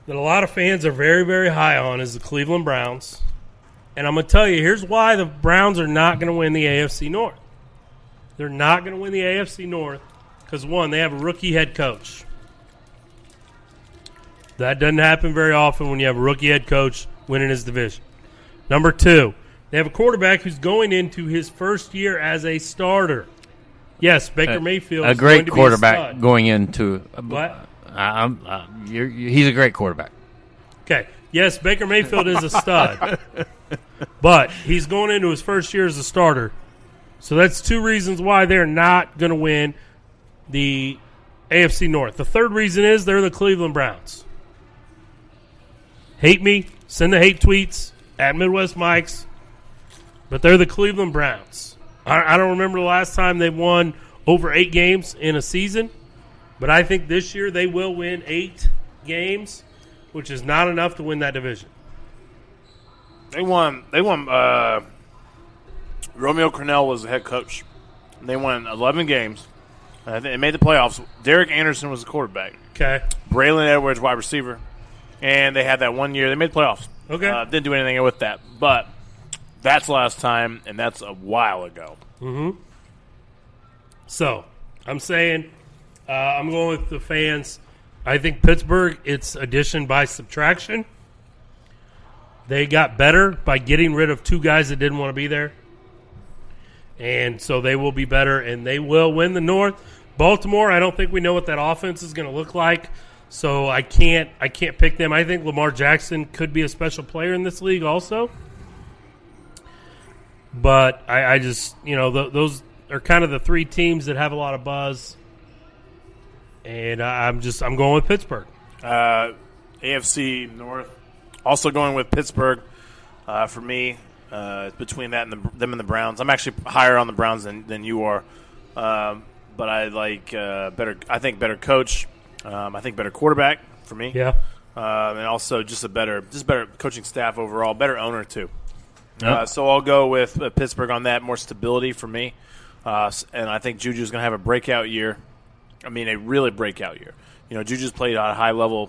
that a lot of fans are very, very high on is the Cleveland Browns. And I'm going to tell you, here's why the Browns are not going to win the AFC North. They're not going to win the AFC North because, one, they have a rookie head coach. That doesn't happen very often when you have a rookie head coach winning his division. Number two, they have a quarterback who's going into his first year as a starter. Yes, Baker Mayfield is great going to quarterback be a stud. going into What? he's a great quarterback. Okay. Yes, Baker Mayfield is a stud. But he's going into his first year as a starter. So that's two reasons why they're not going to win the AFC North. The third reason is they're the Cleveland Browns. Hate me, send the hate tweets at Midwest Mikes, but they're the Cleveland Browns. I don't remember the last time they won over 8 games in a season, but I think this year they will win 8 games, which is not enough to win that division. They won. Romeo Crennel was the head coach. They won 11 games. They made the playoffs. Derek Anderson was the quarterback. Okay. Braylon Edwards, wide receiver. And they had that 1 year. They made the playoffs. Okay. Didn't do anything with that. But that's last time, and that's a while ago. Mm-hmm. So, I'm saying I'm going with the fans. I think Pittsburgh, it's addition by subtraction. They got better by getting rid of 2 guys that didn't want to be there. And so they will be better, and they will win the North. Baltimore, I don't think we know what that offense is going to look like, so I can't pick them. I think Lamar Jackson could be a special player in this league also. But I just, those are kind of the 3 teams that have a lot of buzz. And I'm going with Pittsburgh. AFC North, also going with Pittsburgh for me. Between that and them and the Browns, I'm actually higher on the Browns than you are. But I like better. I think better coach. I think better quarterback for me. Yeah. And also just better coaching staff overall, better owner too. Yep. So I'll go with Pittsburgh on that, more stability for me. And I think Juju's going to have a breakout year. I mean, a really breakout year. Juju's played at a high level.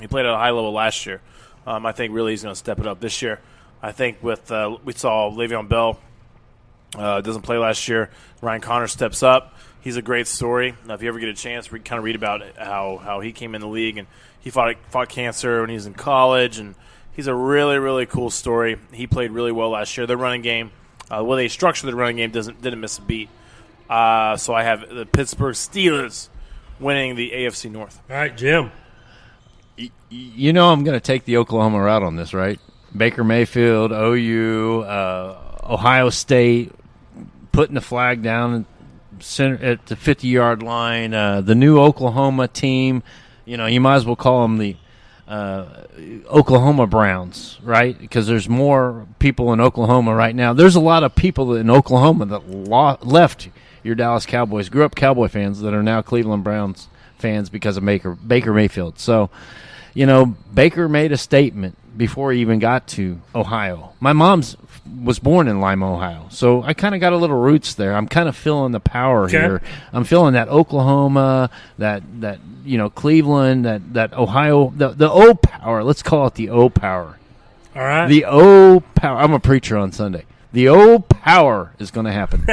He played at a high level last year. I think really he's going to step it up this year. I think we saw Le'Veon Bell doesn't play last year. Ryan Connors steps up. He's a great story. Now, if you ever get a chance, kind of read about how he came in the league and he fought cancer when he was in college, and he's a really, really cool story. He played really well last year. Their running game, the way they structured the running game, didn't miss a beat. So I have the Pittsburgh Steelers winning the AFC North. All right, Jim. I'm going to take the Oklahoma route on this, right? Baker Mayfield, OU, Ohio State, putting the flag down at the 50-yard line. The new Oklahoma team, you might as well call them the Oklahoma Browns, right? Because there's more people in Oklahoma right now. There's a lot of people in Oklahoma that left your Dallas Cowboys, grew up Cowboy fans that are now Cleveland Browns fans because of Baker Mayfield. So, Baker made a statement before he even got to Ohio. My mom's was born in Lima, Ohio, so I kind of got a little roots there. I'm kind of feeling the power here. I'm feeling that Oklahoma, that Cleveland, that Ohio, the O power. Let's call it the O power. All right. The O power. I'm a preacher on Sunday. The O power is going to happen.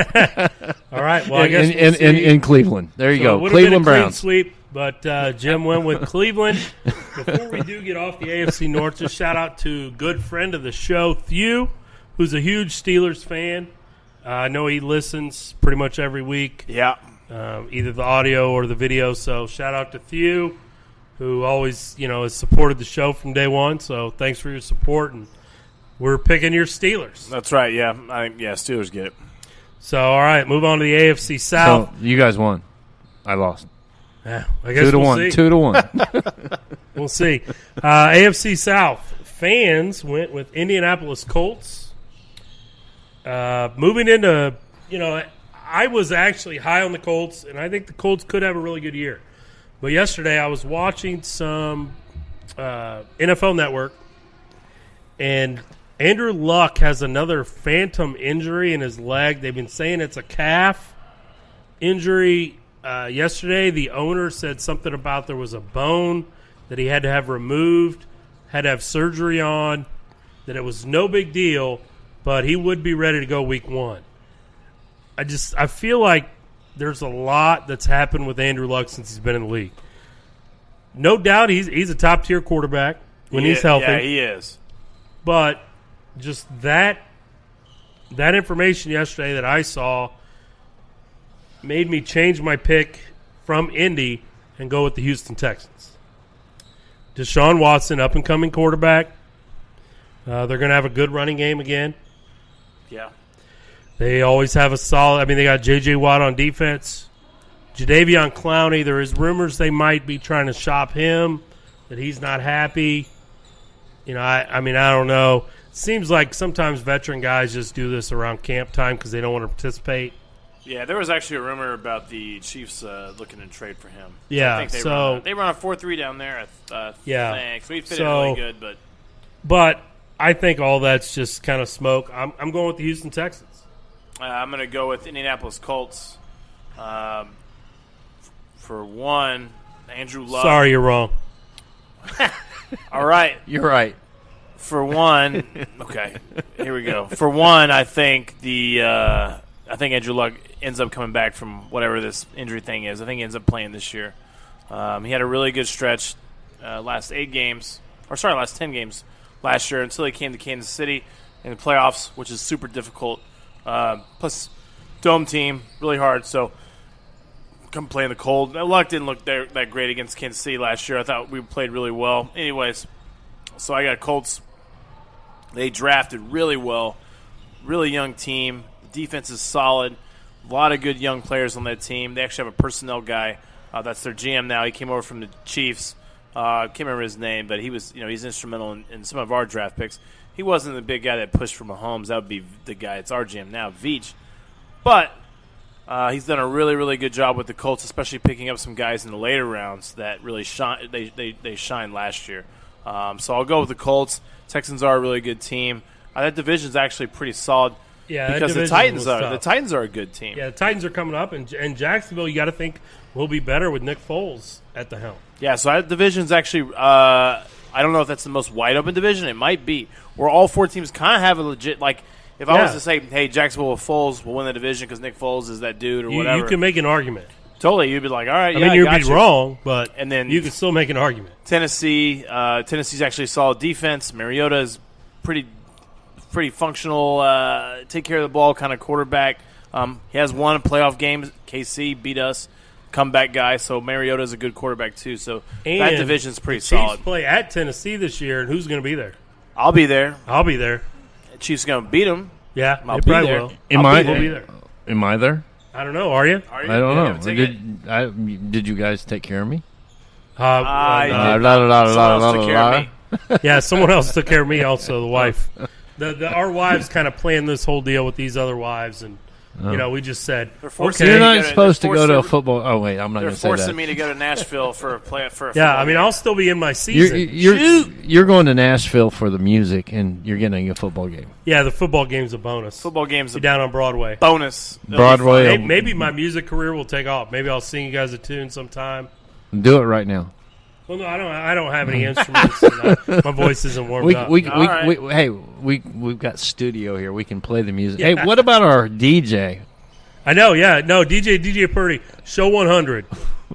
All right. Well, I guess we'll see. In Cleveland. There you go. It Cleveland been a clean Browns. sweep, but Jim went with Cleveland. Before we do get off the AFC North, just shout out to good friend of the show, Thew, who's a huge Steelers fan. I know he listens pretty much every week. Yeah. Either the audio or the video. So shout out to Thew, who always, has supported the show from day one. So thanks for your support, and we're picking your Steelers. That's right. Yeah. Steelers get it. So all right, move on to the AFC South. So you guys won. I lost. Yeah, I guess we'll see. 2-1. We'll see. AFC South fans went with Indianapolis Colts. Moving into, I was actually high on the Colts, and I think the Colts could have a really good year. But yesterday I was watching some NFL Network, and Andrew Luck has another phantom injury in his leg. They've been saying it's a calf injury. Yesterday, the owner said something about there was a bone that he had to have removed, had to have surgery on, that it was no big deal, but he would be ready to go week 1. I feel like there's a lot that's happened with Andrew Luck since he's been in the league. No doubt he's a top-tier quarterback when he's healthy. Yeah, he is. But just that information yesterday that I saw made me change my pick from Indy and go with the Houston Texans. Deshaun Watson, up-and-coming quarterback. They're going to have a good running game again. Yeah. They always have a solid – they got J.J. Watt on defense. Jadeveon Clowney, there is rumors they might be trying to shop him, that he's not happy. I don't know. It seems like sometimes veteran guys just do this around camp time because they don't want to participate. Yeah, there was actually a rumor about the Chiefs looking to trade for him. Yeah, I think they run a 4-3 down there. Yeah. Thanks. We fit in really good, but I think all that's just kind of smoke. I'm going with the Houston Texans. I'm going to go with Indianapolis Colts. For one, Andrew Luck. Sorry, you're wrong. All right. You're right. For one, okay, here we go. For one, I think Andrew Luck ends up coming back from whatever this injury thing is. I think he ends up playing this year. He had a really good stretch last 10 games last year until he came to Kansas City in the playoffs, which is super difficult. Plus, dome team, really hard. So, come play in the cold. Luck didn't look that great against Kansas City last year. I thought we played really well. Anyways, so I got Colts. They drafted really well. Really young team. Defense is solid. A lot of good young players on that team. They actually have a personnel guy. That's their GM now. He came over from the Chiefs. Can't remember his name, but he was, he's instrumental in some of our draft picks. He wasn't the big guy that pushed for Mahomes. That would be the guy. It's our GM now, Veach. But he's done a really, really good job with the Colts, especially picking up some guys in the later rounds that really shine. They shined last year. So I'll go with the Colts. Texans are a really good team. That division's actually pretty solid. Yeah, because the Titans are a good team. Yeah, the Titans are coming up, and Jacksonville, you got to think, will be better with Nick Foles at the helm. Yeah, so that division's actually I don't know if that's the most wide open division. It might be where all 4 teams kind of have a legit If I was to say, hey, Jacksonville with Foles will win the division because Nick Foles is that dude or whatever. You can make an argument. Totally, you'd be like, all right, you'd be wrong, but and then you can still make an argument. Tennessee's actually a solid defense. Mariota is pretty functional, take care of the ball kind of quarterback. He has won playoff games. KC beat us, comeback guy. So Mariota is a good quarterback too. So that division's pretty solid. Chiefs play at Tennessee this year, and who's going to be there? I'll be there. Chiefs going to beat them. Yeah, I'll be there. Will. We'll be there. Am I there? I don't know. Are you? Are you? I don't know. Did you guys take care of me? Someone else took care of me. Yeah, someone else took care of me. Also, the wife. Our wives kind of planned this whole deal with these other wives, and we just said, okay. You're not supposed to go to a football. Oh wait, I'm not going to say that. They're forcing me to go to Nashville for a football game. I'll still be in my season. You're going to Nashville for the music, and you're getting a football game. Yeah, the football game's a bonus. Football game's down on Broadway. Bonus. Broadway. Maybe my music career will take off. Maybe I'll sing you guys a tune sometime. Do it right now. Well, no, I don't have any instruments. And my voice isn't warmed up. We've got studio here. We can play the music. Yeah. Hey, what about our DJ? I know. Yeah, no, DJ Purdy, show 100.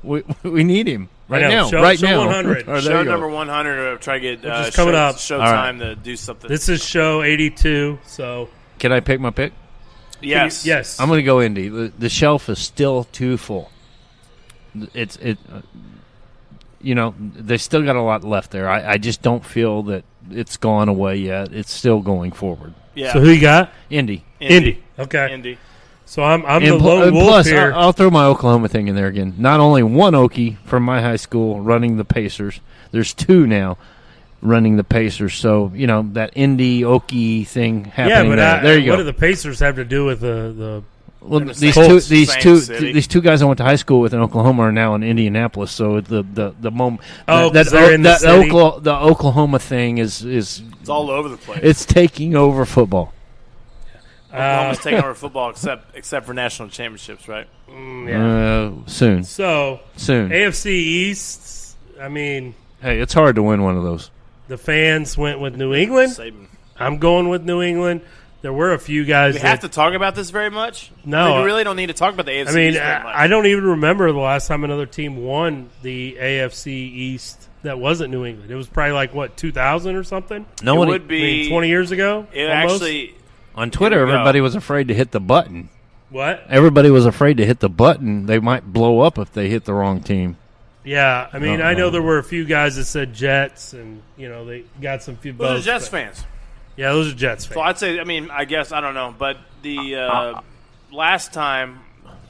We need him now. Show 100. Show number 100. Try to get just coming up. Showtime to do something. This is show 82. So can I pick my pick? Yes. Yes. I'm going to go Indy. The shelf is still too full. They still got a lot left there. I just don't feel that it's gone away yet. It's still going forward. Yeah. So who you got? Indy. Okay. Indy. So I'm the lone wolf plus, here. I'll throw my Oklahoma thing in there again. Not only one Okie from my high school running the Pacers. There's 2 now running the Pacers. So that Indy Okie thing happening there you go. What do the Pacers have to do with the Well, these two guys I went to high school with in Oklahoma are now in Indianapolis. So the moment the Oklahoma thing is it's all over the place. It's taking over football. Oklahoma's taking over football except for national championships, right? Soon. So soon. AFC East. I mean, Hey, it's hard to win one of those. The fans went with New England. Saban. I'm going with New England. There were a few guys We that have to talk about this very much? No. We really don't need to talk about the AFC I mean, East very much. I don't even remember the last time another team won the AFC East that wasn't New England. It was probably like, what, 2000 or something? No it one would I be mean, 20 years ago? It almost? actually on Twitter. Here we go. Everybody was afraid to hit the button. What? Everybody was afraid to hit the button. They might blow up if they hit the wrong team. Yeah, I mean, No, I know no. there were a few guys that said Jets, and, they got some few those votes. are Jets but- fans. Yeah, those are Jets fans. So I'd say, I guess, I don't know. But the last time,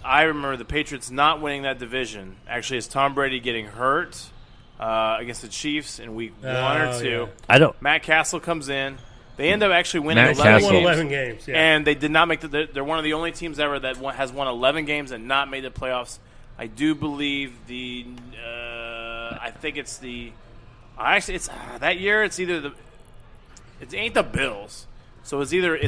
I remember the Patriots not winning that division. Actually, is Tom Brady getting hurt against the Chiefs in week 1 or 2. yeah. I don't. Matt Castle comes in. They end up actually winning Matt 11 Castle. They games. won 11 games, yeah. And they did not make they're one of the only teams ever that has won 11 games and not made the playoffs. I do believe I think it's that year it's either it ain't the Bills. So it's either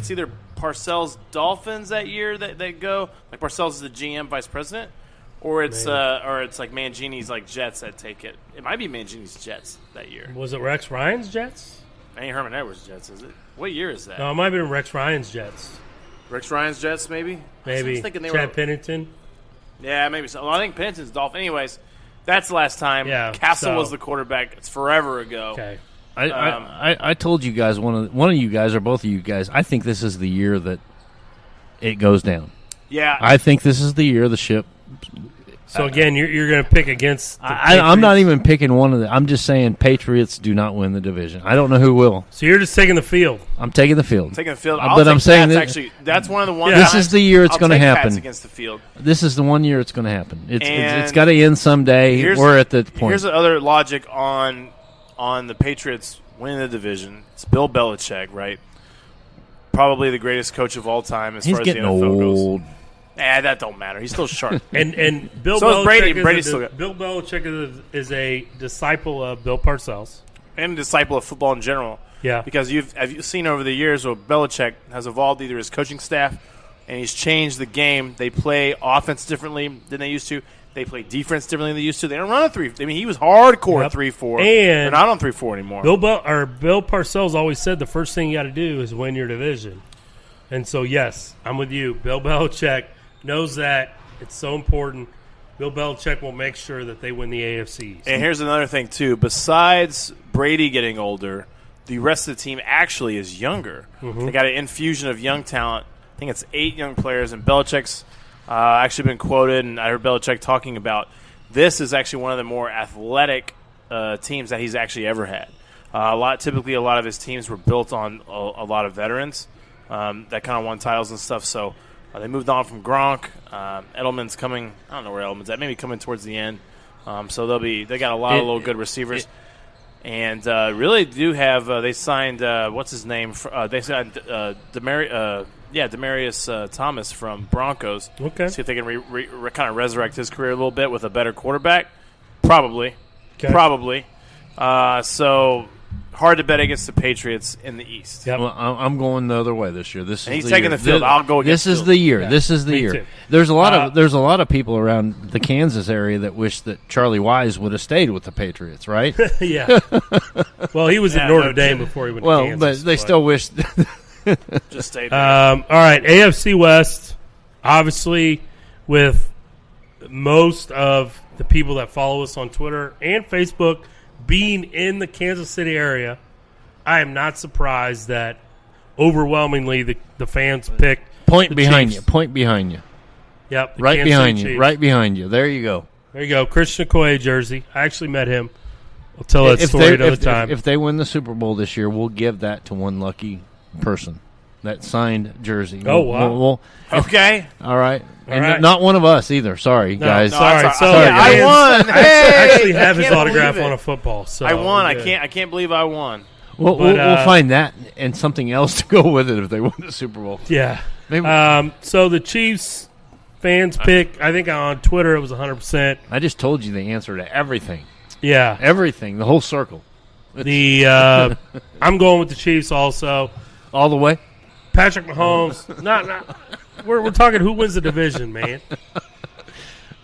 Parcells Dolphins that year that go, like Parcells is the GM vice president, or it's like Mangini's like Jets that take it. It might be Mangini's Jets that year. Was it Rex Ryan's Jets? Ain't Herman Edwards Jets, is it? What year is that? No, it might have been Rex Ryan's Jets. Rex Ryan's Jets, maybe? I Maybe. was thinking they Chad were. Pennington. Yeah, maybe so. Well, I think Pennington's Dolphin. Anyways, that's the last time. Yeah, Castle so- was the quarterback. It's forever ago. Okay. I told you guys one of you guys or both of you guys. I think this is the year that it goes down. Yeah. I think this is the year the ship. So, again, you're going to pick against the I'm not Patriots. even picking one of them. I'm just saying Patriots do not win the division. I don't know who will. So you're just taking the field. I'm taking the field. Taking the field. But I'm saying that's one of the ones. This is the year it's I'll gonna take happen. Pats against the field. This is the one year it's going to happen. It's And got to end someday. here's- We're at the point. Here's the other logic on the Patriots winning the division. It's Bill Belichick, right? Probably the greatest coach of all time as He's far as getting the NFL goes. old. That don't matter. He's still sharp. And Bill So is Belichick Brady. is Brady's still good. Bill Belichick is a disciple of Bill Parcells. And a disciple of football in general. Yeah. Because have you seen over the years where Belichick has evolved either his coaching staff and he's changed the game. They play offense differently than they used to. They play defense differently than they used to. They don't run a 3. I mean, he was hardcore Yep. 3-4. And they're not on 3-4 anymore. Bill Parcells always said the first thing you got to do is win your division. And so, yes, I'm with you. Bill Belichick knows that. It's so important. Bill Belichick will make sure that they win the AFC. And here's another thing, too. Besides Brady getting older, the rest of the team actually is younger. They got an infusion of young talent. I think it's 8 young players, and Belichick's actually been quoted, and I heard Belichick talking about this is actually one of the more athletic teams that he's actually ever had. Typically, a lot of his teams were built on a lot of veterans that kind of won titles and stuff. So they moved on from Gronk. Edelman's coming. I don't know where Edelman's at. Maybe coming towards the end. So they got a lot of little good receivers. And really do have they signed what's his name? They signed Demaryius Thomas from Broncos. Okay. See if they can kind of resurrect his career a little bit with a better quarterback. Probably. Okay. Probably. So hard to bet against the Patriots in the East. Yep. Well, I'm going the other way this year. This is And he's the taking year. the field. I'll go against This is field. the year. Yeah. This is the Me year. too. There's a lot of people around the Kansas area that wish that Charlie Wise would have stayed with the Patriots, right? Yeah. Well, he was Yeah, at Notre no Dame kidding. before he went well, to Kansas. but they still wish. Just stay there. All right, AFC West, obviously, with most of the people that follow us on Twitter and Facebook being in the Kansas City area, I am not surprised that overwhelmingly the fans picked Point the behind Chiefs. you. Point behind you. Yep, the Right Kansas behind City you. Chiefs. Right behind you. There you go. There you go, Christian Okoye jersey. I actually met him. I'll tell that story another time. If they win the Super Bowl this year, we'll give that to one lucky person. That signed jersey. Oh, wow. Okay. All right. And right. not one of us either. Sorry, No, guys. No, sorry. that's So all right. I I won. I Hey, actually have I his can't autograph believe on it. a football. So I won. I we're good. can't believe I won. We'll find that and something else to go with it if they win the Super Bowl. Yeah. Maybe. So the Chiefs fans pick, I think on Twitter it was 100%. I just told you the answer to everything. Yeah. Everything. The whole circle. The I'm going with the Chiefs also. All the way. Patrick Mahomes. Not we're talking who wins the division, man.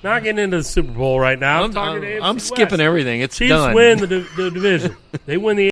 Not getting into the Super Bowl right now. I'm talking to AFC I'm West. skipping everything. It's Chiefs done. win the division. They win the